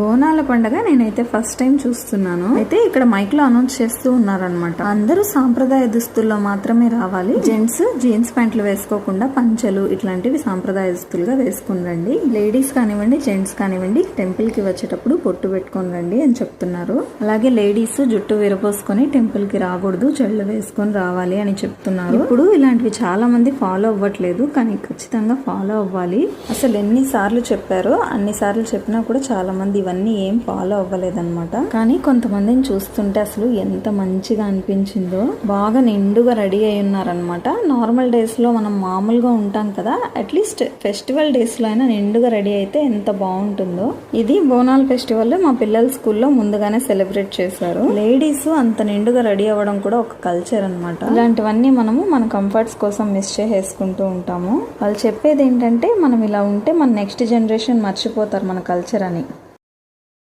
బోనాల పండుగ నేనైతే ఫస్ట్ టైం చూస్తున్నాను. అయితే ఇక్కడ మైక్ లో అనౌన్స్ చేస్తూ ఉన్నారనమాట. అందరూ సాంప్రదాయ దుస్తుల్లో మాత్రమే రావాలి. జెంట్స్ జీన్స్ ప్యాంట్లు వేసుకోకుండా పంచలు ఇట్లాంటివి సాంప్రదాయ దుస్తులుగా వేసుకుని రండి. లేడీస్ కానివ్వండి జెంట్స్ కానివ్వండి టెంపుల్ కి వచ్చేటప్పుడు పొట్టు పెట్టుకొని రండి అని చెప్తున్నారు. అలాగే లేడీస్ జుట్టు విరపోసుకొని టెంపుల్ కి రాకూడదు, జళ్ళు వేసుకొని రావాలి అని చెప్తున్నారు. ఇప్పుడు ఇలాంటివి చాలా మంది ఫాలో అవ్వట్లేదు, కానీ ఖచ్చితంగా ఫాలో అవ్వాలి. అసలు ఎన్నిసార్లు చెప్పారో అన్నిసార్లు చెప్పినా కూడా చాలా మంది ఇవన్నీ ఏం ఫాలో అవ్వలేదన్నమాట. కానీ కొంతమందిని చూస్తుంటే అసలు ఎంత మంచిగా అనిపించిందో. బాగా నిండుగా రెడీ అయి ఉన్నారనమాట. నార్మల్ డేస్ లో మనం మామూలుగా ఉంటాం కదా, అట్లీస్ట్ ఫెస్టివల్ డేస్ లో అయినా నిండుగా రెడీ అయితే ఎంత బాగుంటుందో. ఇది బోనాల్ ఫెస్టివల్ మా పిల్లల స్కూల్లో ముందుగానే సెలబ్రేట్ చేశారు. లేడీస్ అంత నిండుగా రెడీ అవ్వడం కూడా ఒక కల్చర్ అనమాట. ఇలాంటివన్నీ మనము మన కంఫర్ట్స్ కోసం మిస్ చేసుకుంటూ ఉంటాము. వాళ్ళు చెప్పేది ఏంటంటే మనం ఇలా ఉంటే మన నెక్స్ట్ జనరేషన్ మర్చిపోతారు మన కల్చర్ అని.